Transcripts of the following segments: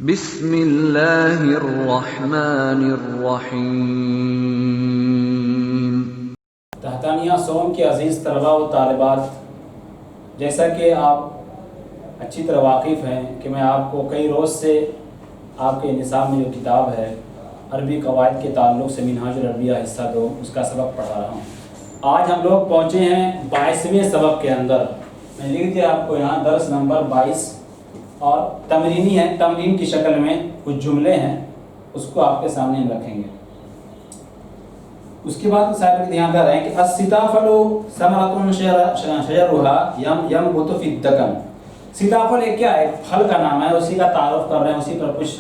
بسم اللہ الرحمن الرحیم۔ تحتانیہ سوم کے عزیز طلباء و طالبات، جیسا کہ آپ اچھی طرح واقف ہیں کہ میں آپ کو کئی روز سے آپ کے نصاب میں جو کتاب ہے عربی قواعد کے تعلق سے منہاج العربیہ حصہ 2 اس کا سبق پڑھا رہا ہوں۔ آج ہم لوگ پہنچے ہیں 22ویں سبق کے اندر۔ میں لکھ دیا آپ کو یہاں درس نمبر 22 اور تمرینی ہے، تمرین کی شکل میں کچھ جملے ہیں، اس کو آپ کے سامنے ہم رکھیں گے۔ اس کے بعد صاحب دھیان کر رہے ہیں کہ السیتافل ثمرۃ شجرها ينبت في الدکن۔ سیتافل ایک کیا ہے؟ پھل کا نام ہے، اسی کا تعارف کر رہے ہیں، اسی پر کچھ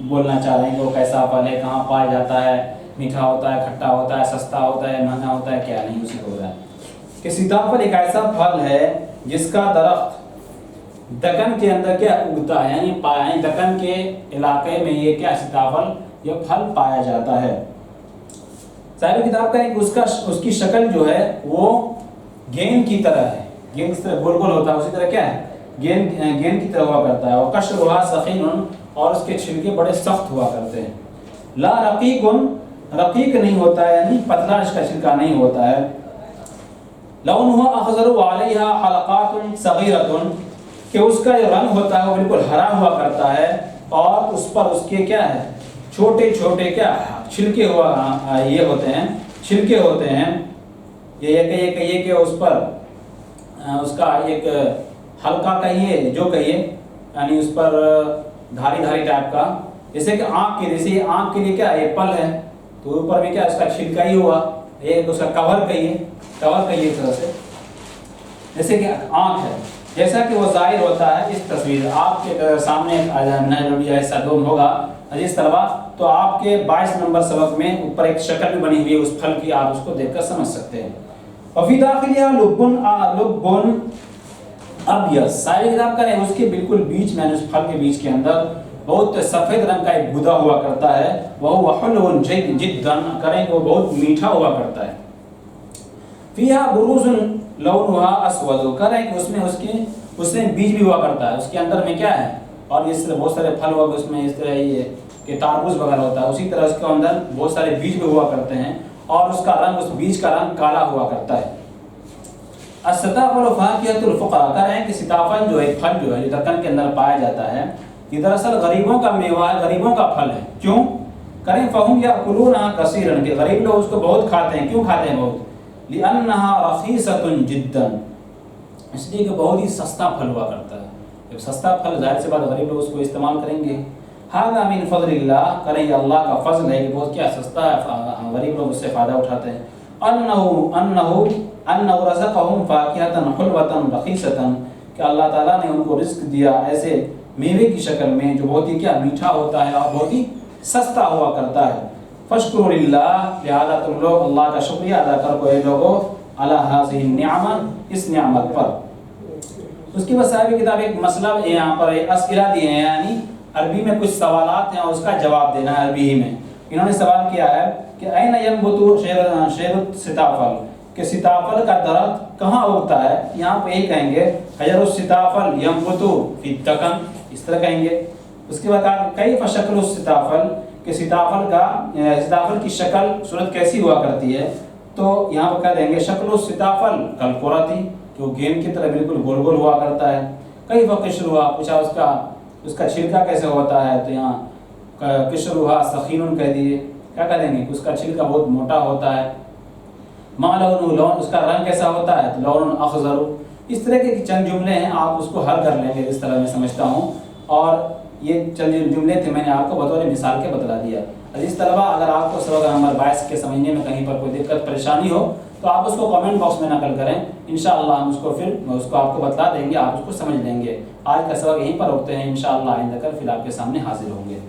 بولنا چاہ رہے ہیں کہ وہ کیسا پھل ہے، کہاں پایا جاتا ہے، میٹھا ہوتا ہے، کھٹا ہوتا ہے، سستا ہوتا ہے، مہنگا ہوتا ہے، کیا نہیں، اسی کو بول رہا ہے کہ سیتافل ایک ایسا پھل ہے جس کا درخت دکن کے اندر کیا اگتا ہے، یعنی دکن کے علاقے میں یہ کیا سیتافل یہ پھل پایا جاتا ہے۔ صاحب کتاب کا ہے کہ اس کی شکل جو ہے وہ گیند کی طرح ہے، گیند کی طرح گول گول ہوتا ہے، اسی طرح کیا ہے گیند کی طرح ہوا کرتا ہے۔ وقشرها ثخین، اور اس کے چھلکے بڑے سخت ہوا کرتے ہیں۔ لا رقیق، رقیق نہیں ہوتا ہے، یعنی پتلا اس کا چھلکا نہیں ہوتا ہے۔ لونها اخضر وعليها حلقات صغيرة، کہ اس کا جو رنگ ہوتا ہے وہ بالکل ہرا ہوا کرتا ہے، اور اس پر اس کے کیا ہے چھوٹے چھوٹے کیا چھلکے ہوا یہ ہوتے ہیں، چھلکے ہوتے ہیں۔ یہ کہیے کہ اس پر اس کا ایک ہلکا کہیے جو کہیے، یعنی اس پر دھاری ٹائپ کا، جیسے کہ آنکھ کے، جیسے آنکھ کے لیے کیا ایپل ہے تو اوپر بھی کیا اس کا چھلکا ہی ہوا، ایک اس کا کور کہیے اس طرح سے، جیسے کہ آنکھ ہے، جیسا کہ وہ ظاہر ہوتا ہے اس تصویر آپ کے سامنے ایسا دوم ہوگا عزیز طلبا، تو آپ کے 22 نمبر سبق میں اوپر ایک شکل بھی بنی ہوئی ہے اس پھل کی، آپ اس کو دیکھ کر سمجھ سکتے ہیں۔ وفی داخلیہ لبن ابیض، ساری کتاب کا ہے اس کے بالکل بیچ میں، اس پھل کے بیچ کے اندر بہت سفید رنگ کا ایک گودا ہوا کرتا ہے، وہ حلو جدا، کریں وہ بہت میٹھا ہوا کرتا ہے۔ فیہا بروز لونها اسود، کریں کہ اس میں بیج بھی ہوا کرتا ہے، اس کے اندر میں کیا ہے، اور اس طرح بہت سارے پھل ہوا اس میں، اس طرح یہ کہ تربوز وغیرہ ہوتا ہے، اسی طرح اس کے اندر بہت سارے بیج بھی ہوا کرتے ہیں، اور اس کا رنگ، اس بیج کا رنگ کالا ہوا کرتا ہے۔ السیتافل فاکہۃ الفقراء، کہہ رہے ہیں کہ سیتافل جو ہے پھل جو ہے جو دکن کے اندر پایا جاتا ہے، یہ دراصل غریبوں کا میوہ ہے، غریبوں کا پھل ہے۔ کیوں؟ کریں فہم یاکلونھا کثیرا، کہ غریب لوگ اس کو بہت کھاتے ہیں۔ کیوں کھاتے ہیں بہت؟ لأنها رخیصۃ جدا، اس لیے کہ بہت ہی سستا پھل ہوا کرتا ہے۔ جب سستا پھل ظاہر سی بات غریب لوگ اس کو استعمال کریں گے۔ ھذا من فضل اللہ، کریں یہ اللہ کا فضل ہے کہ بہت کیا سستا ہے، غریب لوگ اس سے فائدہ اٹھاتے ہیں۔ انہ رزقہم فاکہۃ حلوۃ رخیصۃ، کہ اللہ تعالیٰ نے ان کو رزق دیا ایسے میوے کی شکل میں جو بہت ہی کیا میٹھا ہوتا ہے اور بہت ہی سستا ہوا کرتا ہے۔ فاشکروا للہ، لہذا تم لوگ اللہ کا شکریہ ادا کرو اے لوگوں، علی ہذہ النعمہ، اس نعمت پر۔ اس کی بس صاحب کتاب ایک مسئلہ یہاں پر اسئلہ دیے ہیں، یعنی عربی میں کچھ سوالات ہیں اور اس کا جواب دینا ہے عربی ہی میں۔ انہوں نے سوال کیا ہے کہ این ینبت شجر السیتافل، کہ سیتافل کا درخت کہاں اگتا ہے؟ یہاں پہ یہی کہیں گے شجر السیتافل ینبت فی الدکن، اس طرح کہیں گے۔ اس کے بعد کیف شکل السیتافل، کہ سیتافل کی شکل صورت کیسی ہوا کرتی ہے؟ تو یہاں پر کہہ دیں گے شکل السیتافل کالکرۃ، جو گیند کی طرح بالکل گول گول ہوا کرتا ہے۔ کیف قشرھا، پوچھا اس کا چھلکا کیسے ہوتا ہے؟ تو یہاں قشرھا ثخین کہہ دیے، کیا کہہ دیں گے اس کا چھلکا بہت موٹا ہوتا ہے۔ ما لونہ، لون اس کا رنگ کیسا ہوتا ہے؟ تو لون اخضر۔ اس طرح کے چند جملے ہیں، آپ اس کو حل کر لیں گے اس طرح میں سمجھتا ہوں، اور یہ چند جملے تھے میں نے آپ کو بطور مثال کے بتلا دیا۔ عزیز طلبہ، اگر آپ کو سبق نمبر 22 کے سمجھنے میں کہیں پر کوئی دقت پریشانی ہو تو آپ اس کو کمنٹ باکس میں نقل کریں، انشاءاللہ ہم اس کو آپ کو بتلا دیں گے، آپ اس کو سمجھ لیں گے۔ آج کا سبق یہیں پر روکتے ہیں، انشاءاللہ آئندہ کل پھر آپ کے سامنے حاضر ہوں گے۔